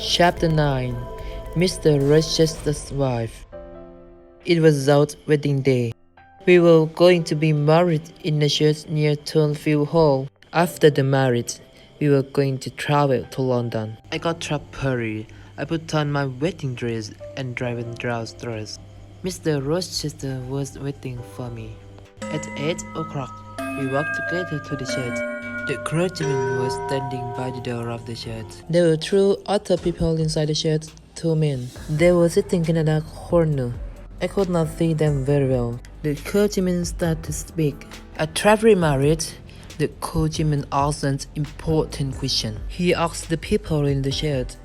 Chapter 9 Mr. Rochester's Wife. It was out wedding day. We were going to be married in a church near Turnfield Hall. After the marriage, we were going to travel to London. I got up early. I put on my wedding dress and driving downstairs. Mr. Rochester was waiting for me. At 8 o'clock, we walked together to the church. The clergyman was standing by the door of the church. There were two other people inside the church, two men. They were sitting in a dark corner. I could not see them very well. The clergyman started to speak. At every marriage, the clergyman asked an important question. He asked the people in the church,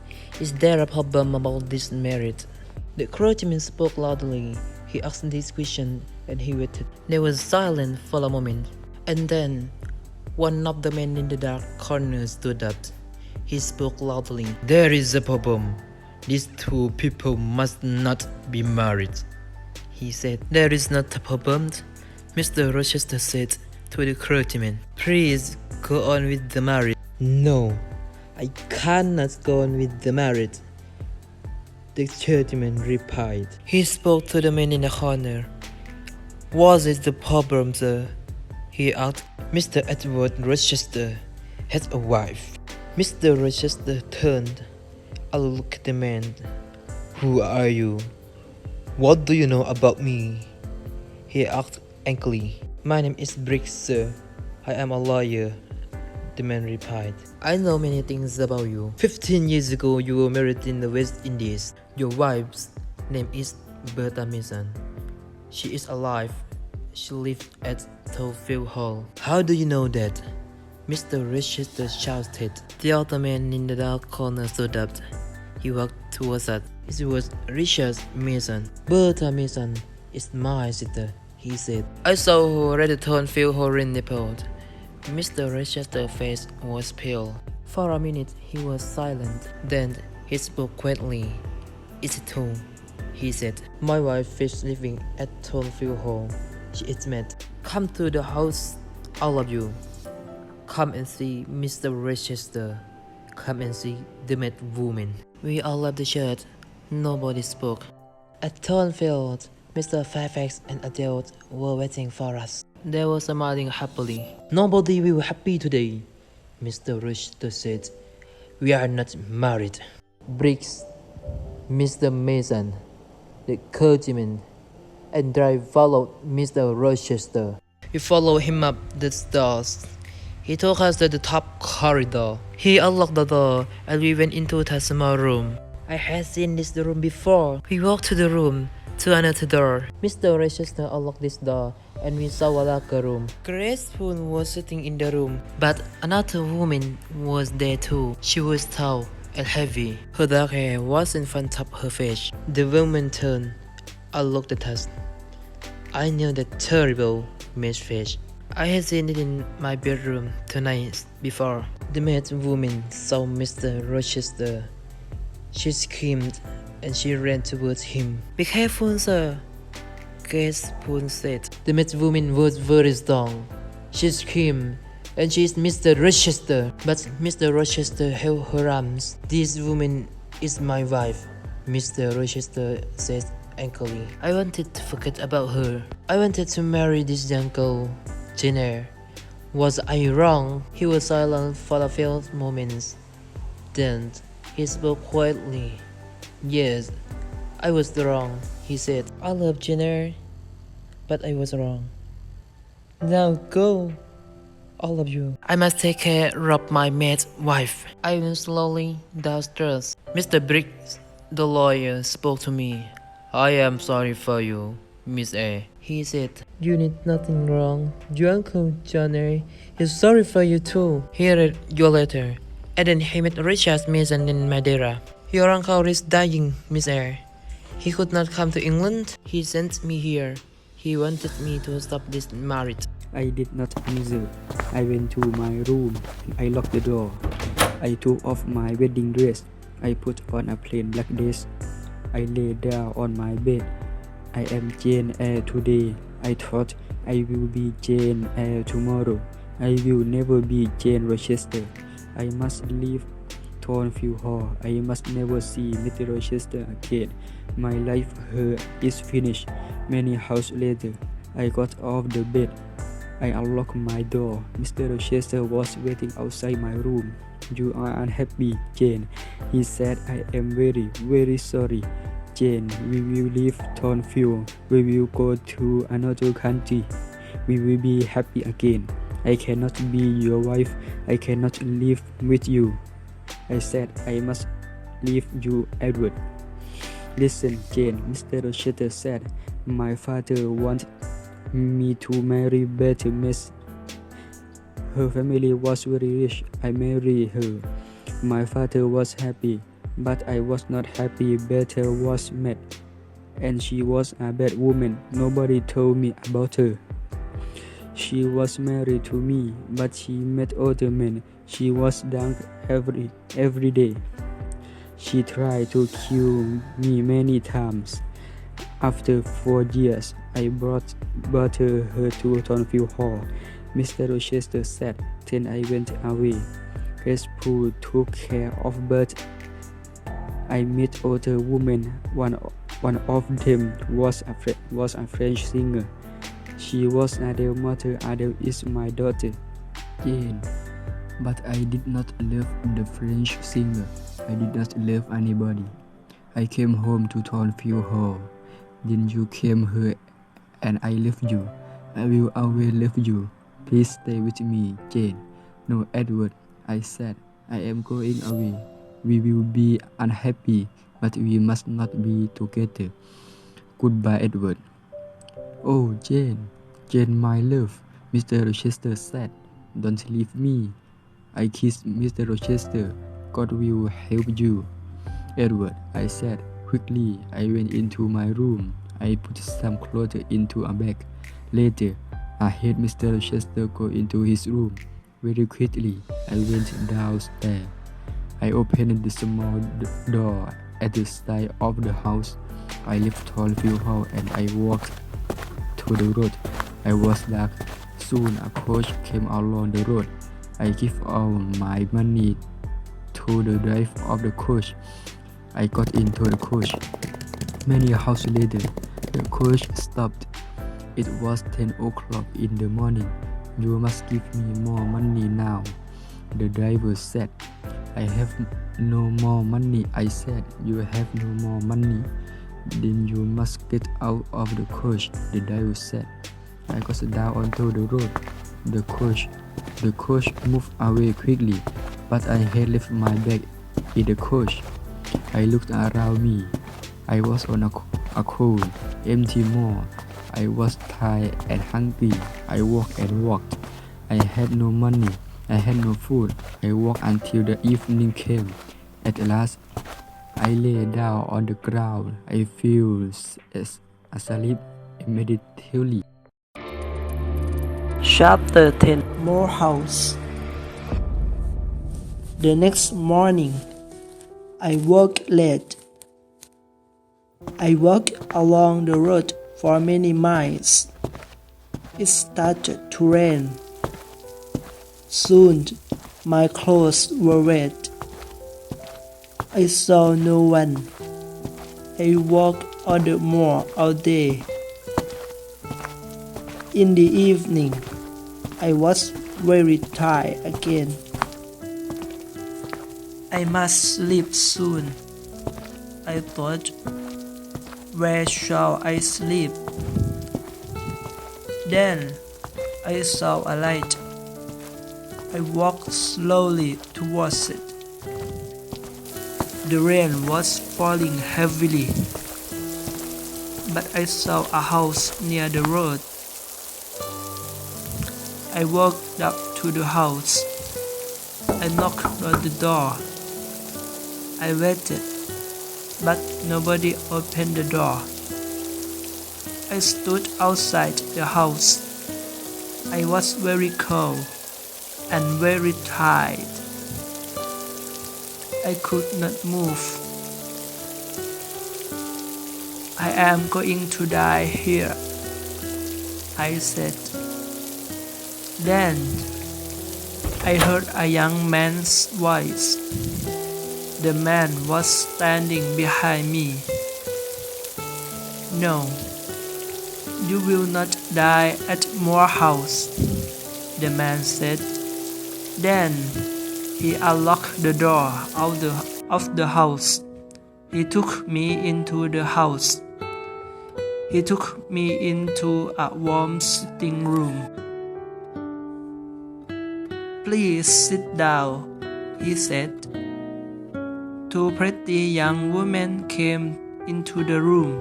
"Is there a problem about this marriage?" The clergyman spoke loudly. He asked this question and he waited. There was silence for a moment. And then, one of the men in the dark corner stood up. He spoke loudly. "There is a problem. These two people must not be married," he said. "There is not a problem," Mr. Rochester said to the clergyman. "Please go on with the marriage." "No, I cannot go on with the marriage," the clergyman replied. He spoke to the man in the corner. "What is the problem, sir?" he asked. Mr. Edward Rochester had a wife. Mr. Rochester turned and looked at the man. "Who are you? What do you know about me?" he asked angrily. "My name is Briggs, sir. I am a lawyer," the man replied. "I know many things about you. 15 years ago, you were married in the West Indies. Your wife's name is Bertha Mason. She is alive. She lived at Turnfield Hall." "How do you know that?" Mr. Rochester shouted. The other man in the dark corner stood up. He walked towards us. It was Richard Mason. "Bertha Mason is my sister," he said. "I saw her at the Turnfield Hall in Nepal." Mr. Rochester's face was pale. For a minute he was silent. Then he spoke quietly. "It's true," he said. "My wife is living at Turnfield Hall. She is mad. Come to the house, all of you. Come and see Mr. Rochester. Come and see the mad woman." We all left the church. Nobody spoke. At Turnfield, Mr. Fairfax and Adele were waiting for us. They were smiling happily. "Nobody will be happy today," Mr. Rochester said. "We are not married." Briggs, Mr. Mason, the clergyman, and I followed Mr. Rochester. We followed him up the stairs. He took us to the top corridor. He unlocked the door and we went into a small room. I had seen this room before. We walked to the room, to another door. Mr. Rochester unlocked this door and we saw a locker room. Grace Poole was sitting in the room, but another woman was there too. She was tall and heavy. Her dark hair was in front of her face. The woman turned and looked at us. I knew that terrible maid face. I had seen it in my bedroom 2 nights before. The maid woman saw Mr. Rochester. She screamed and she ran towards him. "Be careful, sir," Grace Poole said. The maid woman was very strong. She screamed, and she is Mr. Rochester. But Mr. Rochester held her arms. "This woman is my wife," Mr. Rochester said angrily. "I wanted to forget about her. I wanted to marry this young girl, Eyre. Was I wrong?" He was silent for a few moments. Then he spoke quietly. "Yes, I was wrong," he said. "I love Eyre, but I was wrong. Now go, all of you. I must take care of my maid wife." I went slowly downstairs. Mr. Briggs, the lawyer, spoke to me. "I am sorry for you, Miss A," he said. "You did nothing wrong. Your uncle Johnny is sorry for you too. He read your letter, and then he met Richard Mason in Madeira. Your uncle is dying, Miss Eyre. He could not come to England. He sent me here. He wanted me to stop this marriage." I did not answer. I went to my room and I locked the door. I took off my wedding dress. I put on a plain black dress. I lay down on my bed. I am Jane Eyre today. I thought I will be Jane Eyre tomorrow. I will never be Jane Rochester. I must live Thornfield Hall. I must never see Mr. Rochester again. My life here is finished. Many hours later, I got off the bed. I unlocked my door. Mr. Rochester was waiting outside my room. "You are unhappy, Jane," he said. "I am very, very sorry. Jane, we will leave Thornfield. We will go to another country. We will be happy again. I cannot be your wife. I cannot live with you." I said, "I must leave you, Edward." "Listen, Jane," Mr. Rochester said. "My father wanted me to marry Betty Miss. Her family was very rich. I married her. My father was happy, but I was not happy. Betty was mad, and she was a bad woman. Nobody told me about her. She was married to me, but she met other men. She was drunk every day. She tried to kill me many times. After 4 years, I brought her to Thornfield Hall," Mr. Rochester said. "Then I went away. Gracepool took care of Bert. I met other women. One of them was a French singer. She was Adele's mother. Adele is my daughter, Jane. But I did not love the French singer. I did not love anybody. I came home to Thornfield Hall. Then you came here and I left you. I will always love you. Please stay with me, Jane." "No, Edward," I said. "I am going away. We will be unhappy, but we must not be together. Goodbye, Edward." "Oh, Jane, Jane, my love," Mr. Rochester said. "Don't leave me." I kissed Mr. Rochester. "God will help you, Edward," I said. Quickly, I went into my room. I put some clothes into a bag. Later, I heard Mr. Rochester go into his room. Very quickly, I went downstairs. I opened the small door at the side of the house. I left Thornfield Hall and I walked to the road. I was dark. Soon a coach came along the road. I gave all my money to the driver of the coach. I got into the coach. Many hours later, the coach stopped. It was 10 o'clock in the morning. "You must give me more money now," the driver said. "I have no more money," I said. "You have no more money? Then you must get out of the coach," the driver said. I got down onto the road. The coach moved away quickly, but I had left my bag in the coach. I looked around me. I was on a cold, empty moor. I was tired and hungry. I walked and walked. I had no money. I had no food. I walked until the evening came. At last, I lay down on the ground. I fell asleep immediately. Chapter 10. Morehouse. The next morning, I woke late. I walked along the road for many miles. It started to rain. Soon, my clothes were wet. I saw no one. I walked on the moor all day. In the evening, I was very tired again. I must sleep soon, I thought. Where shall I sleep? Then I saw a light. I walked slowly towards it. The rain was falling heavily, but I saw a house near the road. I walked up to the house. I knocked on the door. I waited, but nobody opened the door. I stood outside the house. I was very cold and very tired. I could not move. "I am going to die here," I said. Then I heard a young man's voice. The man was standing behind me. No, you will not die at Moore House, the man said. Then he unlocked the door of the house. He took me into the house. He took me into a warm sitting room. Please sit down, he said. Two pretty young women came into the room.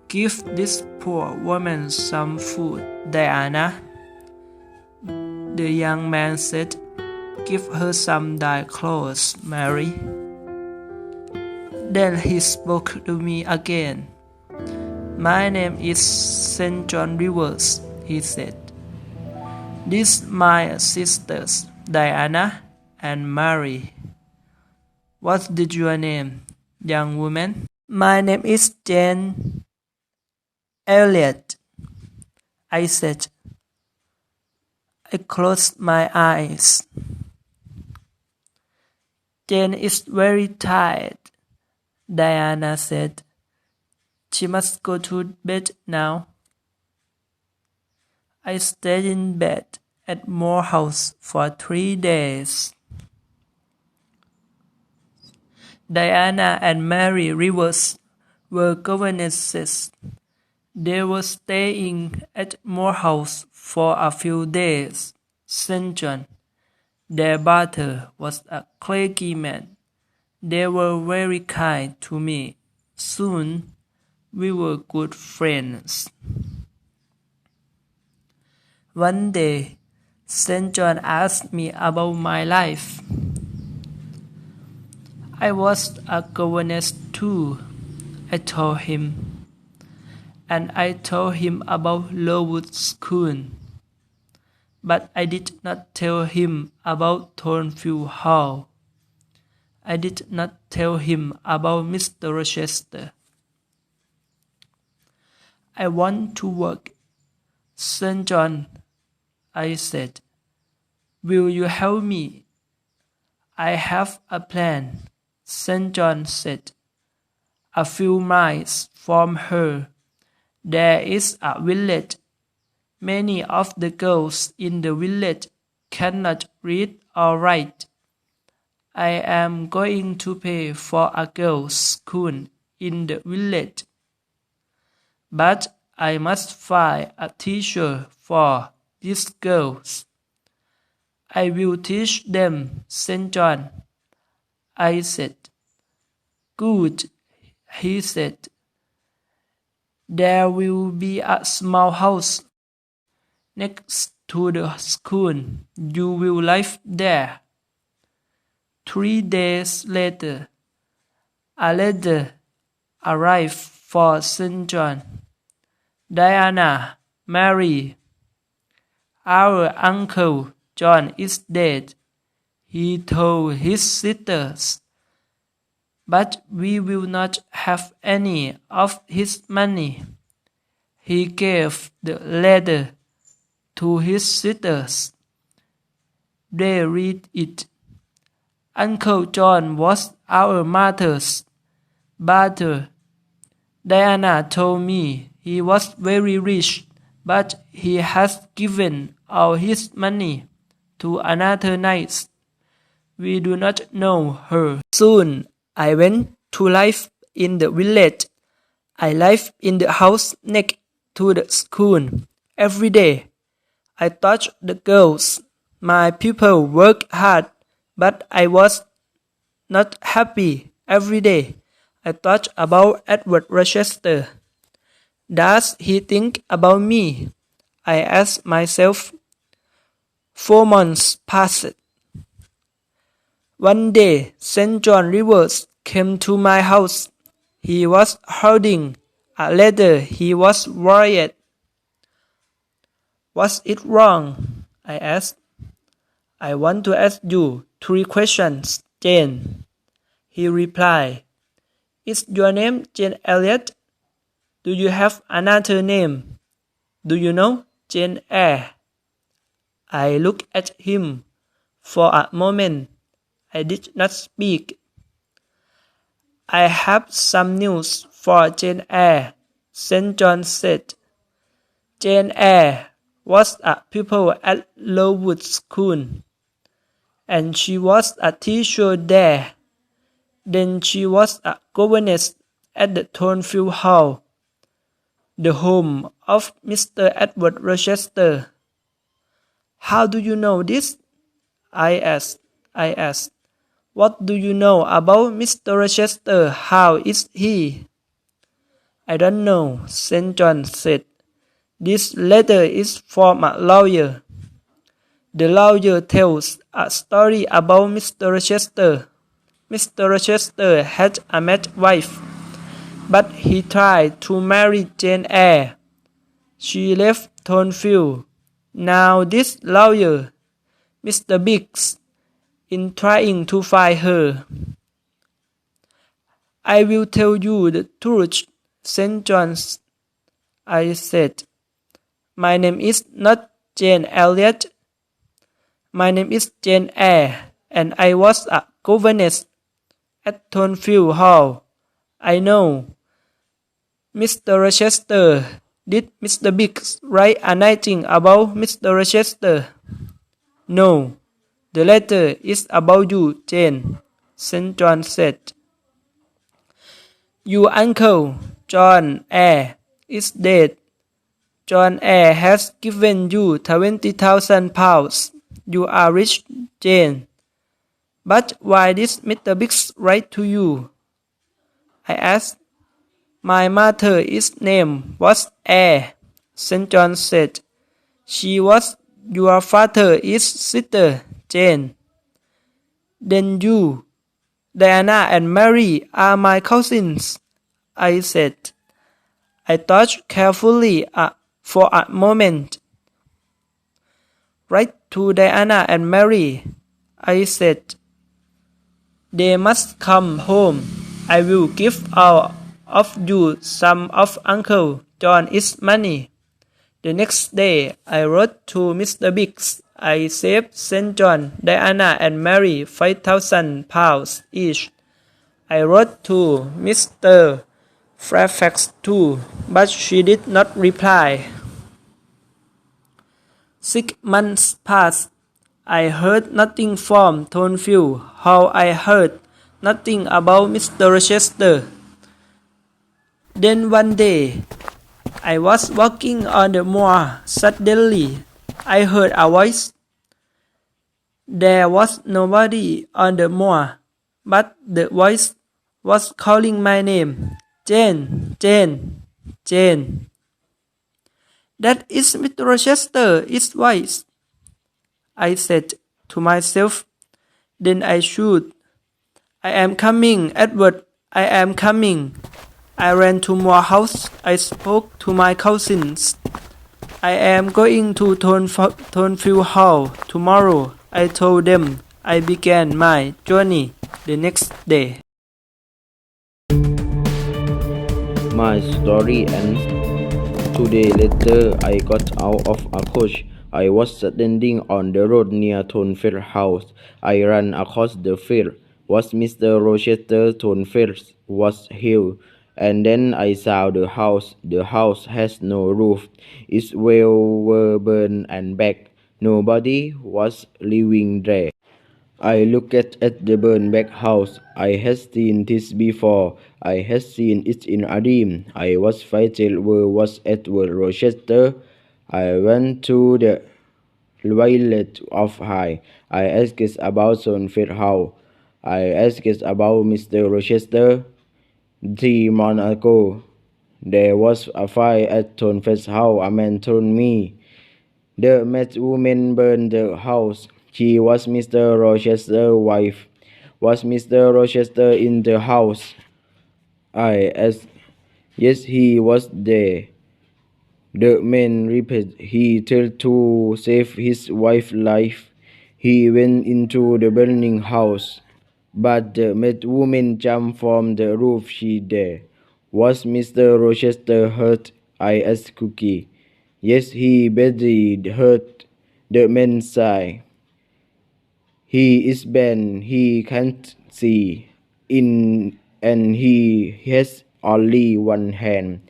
Give this poor woman some food, Diana, the young man said. Give her some dry clothes, Mary. Then he spoke to me again. My name is St. John Rivers, he said. These my sisters, Diana and Mary. What is your name, young woman? My name is Jane Elliot, I said. I closed my eyes. Jane is very tired, Diana said. She must go to bed now. I stayed in bed at Moore House for 3 days. Diana and Mary Rivers were governesses. They were staying at Moore House for a few days. St. John, their brother, was a clergyman. They were very kind to me. Soon we were good friends. One day, St. John asked me about my life. I was a governess too, I told him. And I told him about Lowood School. But I did not tell him about Thornfield Hall. I did not tell him about Mr. Rochester. I want to work, St. John, I said. Will you help me? I have a plan, St. John said. A few miles from here, there is a village. Many of the girls in the village cannot read or write. I am going to pay for a girls' school in the village. But I must find a teacher for these girls. I will teach them, St. John, I said. Good, he said. There will be a small house next to the school. You will live there. 3 days later, a letter arrived for St. John. Diana, Mary, our Uncle John is dead, he told his sisters. But we will not have any of his money. He gave the letter to his sisters. They read it. Uncle John was our mother's brother. Diana told me he was very rich, but he has given all his money to another niece. We do not know her. Soon I went to live in the village. I lived in the house next to the school. Every day I taught the girls. My people worked hard, but I was not happy. Every day I thought about Edward Rochester. Does he think about me? I asked myself. 4 months passed. One day, St. John Rivers came to my house. He was holding a letter. He was worried. Was it wrong? I asked. I want to ask you 3 questions, Jane. He replied. Is your name Jane Elliot? Do you have another name? Do you know Jane Eyre? I looked at him for a moment. I did not speak. I have some news for Jane Eyre, St. John said. Jane Eyre was a pupil at Lowood School, and she was a teacher there. Then she was a governess at the Thornfield Hall, the home of Mr. Edward Rochester. How do you know this? I asked. What do you know about Mr. Rochester? How is he? I don't know, St. John said. This letter is from a lawyer. The lawyer tells a story about Mr. Rochester. Mr. Rochester had a mad wife, but he tried to marry Jane Eyre. She left Thornfield. Now this lawyer, Mr. Biggs, in trying to find her. I will tell you the truth, St. John's, I said. My name is not Jane Elliot. My name is Jane Eyre, and I was a governess at Thornfield Hall. I know. Mr. Rochester, did Mr. Biggs write anything about Mr. Rochester? No. The letter is about you, Jane, St. John said. Your uncle, John Eyre, is dead. John Eyre has given you £20,000. You are rich, Jane. But why did Mr. Biggs write to you? I asked. My mother's name was Eyre, St. John said. She was your father's sister, Jane. Then you, Diana and Mary are my cousins, I said. I thought carefully for a moment. Write to Diana and Mary, I said. They must come home. I will give all of you some of Uncle John's money. The next day, I wrote to Mr. Biggs. I saved St. John, Diana and Mary £5,000 each. I wrote to Mr. Fairfax too, but she did not reply. 6 months passed. I heard nothing from Thornfield. How I heard nothing about Mr. Rochester. Then one day, I was walking on the moor. Suddenly, I heard a voice. There was nobody on the moor, but the voice was calling my name. Jane, Jane, Jane. That is Mr. Rochester's voice, I said to myself. Then I shoot. I am coming, Edward, I am coming. I ran to Moore House. I spoke to my cousins. I am going to Thornfield Hall tomorrow, I told them. I began my journey the next day. My story ends. 2 days later, I got out of a coach. I was standing on the road near Thornfield House. I ran across the field. Was Mr. Rochester Thornfield was here, and then I saw the house. The house has no roof. Its walls were burned and back. Nobody was living there. I looked at the burned back house. I had seen this before. I had seen it in a dream. I was frightened. Where was Edward Rochester? I went to the village of High. I asked about Thornfield House. I asked about Mr. Rochester. 3 months ago, there was a fire at Thornfield House. A man told me. The mad woman burned the house. She was Mr. Rochester's wife. Was Mr. Rochester in the house? I asked. Yes, he was there. The man replied. He tried to save his wife's life. He went into the burning house. But the mad woman jumped from the roof. She died. Was Mr. Rochester hurt? I asked Cookie. Yes, he badly hurt, the man sighed. He is bent, he can't see in, and he has only one hand.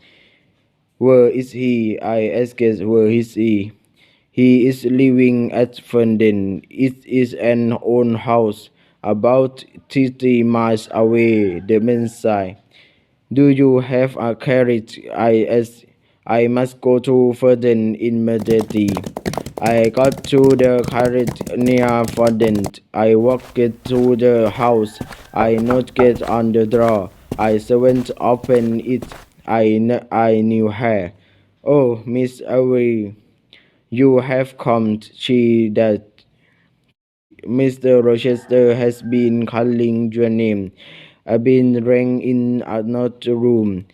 Where is he? I asked. Where is he? He is living at Ferdinand. It is an old house, about 30 miles away, the man said. Do you have a carriage? I asked. I must go to Ferdinand immediately. I got to the carriage near Ferdinand. I walked to the house. I knocked on the door. I went open it. I knew her. Oh, Miss Eyre, you have come. She that Mr. Rochester has been calling your name. I've been rang in another room.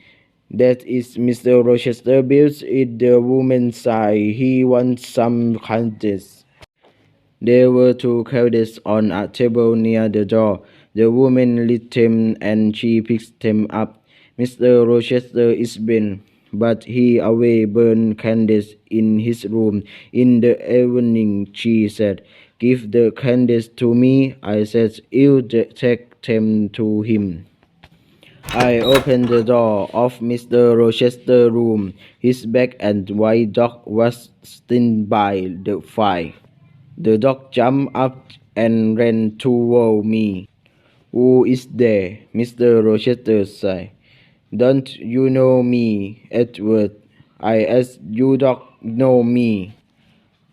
That is Mr. Rochester built it, the woman sighed. He wants some candies. There were two candies on a table near the door. The woman lit them and she picked them up. Mr. Rochester is been, but he always burned candles in his room. In the evening, she said, give the candles to me. I said, you take them to him. I opened the door of Mr. Rochester's room. His black and white dog was standing by the fire. The dog jumped up and ran toward me. Who is there? Mr. Rochester said. Don't you know me, Edward? I asked. You don't know me.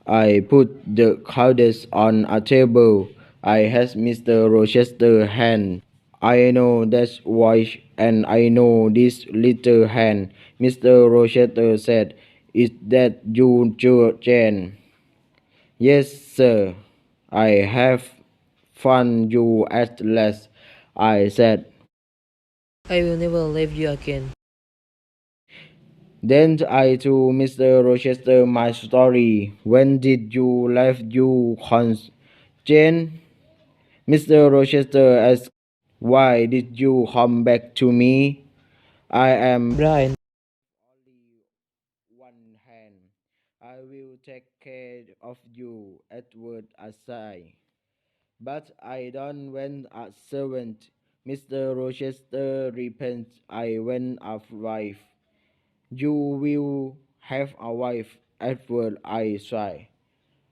I put the cards on a table. I had Mr. Rochester's hand. I know that voice and I know this little hand. Mr. Rochester said, is that you, Jane? Yes, sir. I have found you at last, I said. I will never leave you again. Then I told Mr. Rochester my story. When did you leave your cons, Jane? Mr. Rochester asked, why did you come back to me? I am Brian, only one hand. I will take care of you, Edward aside. But I don't want a servant. Mr. Rochester repents. I want a wife. You will have a wife, Edward, I say.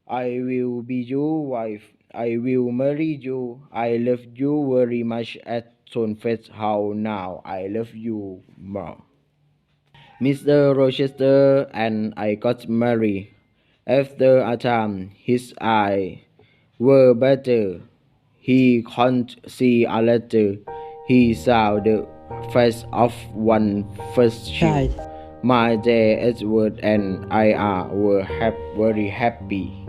I will be your wife. I will marry you. I love you very much at Tonfest House now. I love you more. Mr. Rochester and I got married. After a time, his eyes were better. He couldn't see a letter. He saw the face of one first child. child. My dear Edward and I were very happy.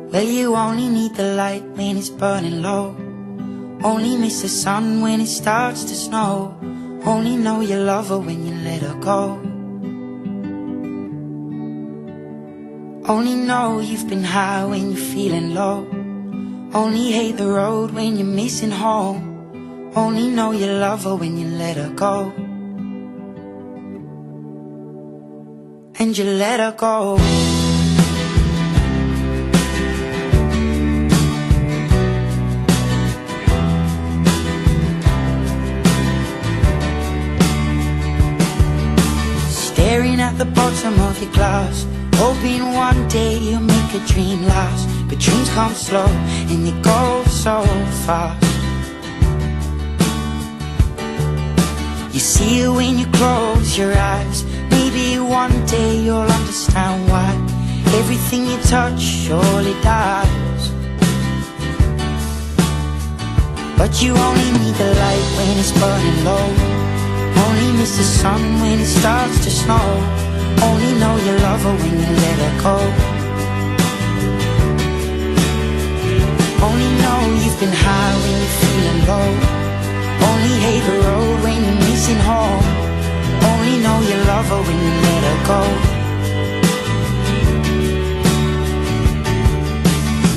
Well, you only need the light when it's burning low. Only miss the sun when it starts to snow. Only know you love her when you let her go. Only know you've been high when you're feeling low. Only hate the road when you're missing home. Only know you love her when you let her go. And you let her go. Staring at the bottom of your glass, hoping one day you'll make a dream last. But dreams come slow and they go so fast. You see it when you close your eyes. Maybe one day you'll understand why everything you touch surely dies. But you only need the light when it's burning low. Only miss the sun when it starts to snow. Only know you love her when you let her go. Only know you've been high when you're feeling low. Only hate the road when you're missing home. Only know you love her when you let her go.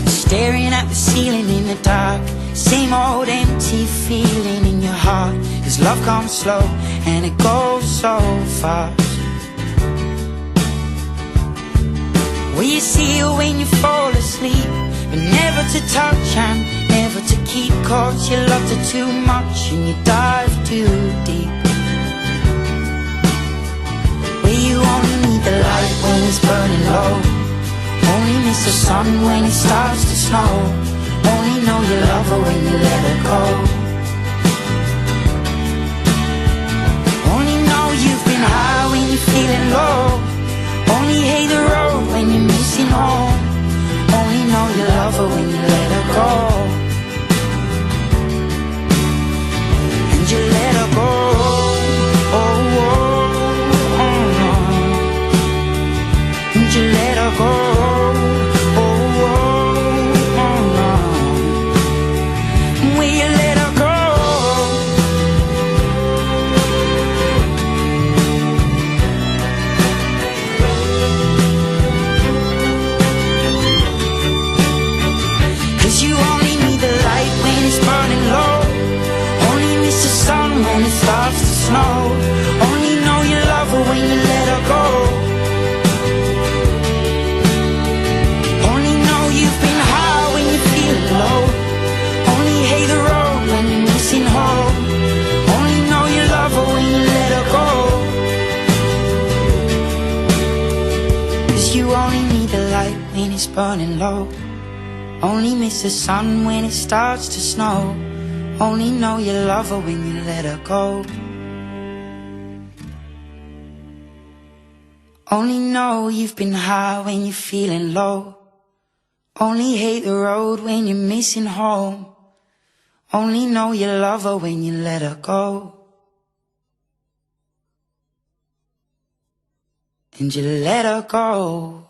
Staring at the ceiling in the dark, same old empty feeling in your heart. 'Cause love comes slow and it goes so fast. Will you see her when you fall asleep, but never to touch and never to keep? 'Cause you loved her too much and you dive too deep. Will you only need the light when it's burning low? Only miss the sun when it starts to snow. Only know you love her when you let her go. Only know you've been high when you're feeling low. Only hate the road when you're missing home. Only know you love her when you let her go. And you let her go. Oh, oh, oh, no. And you let her go. Only know you love her when you let her go. Only know you've been high when you feel low. Only hate the road when you're missing home. Only know you love her when you let her go. 'Cause you only need the light when it's burning low. Only miss the sun when it starts to snow. Only know you love her when you let her go. Only know you've been high when you're feeling low. Only hate the road when you're missing home. Only know you love her when you let her go. And you let her go.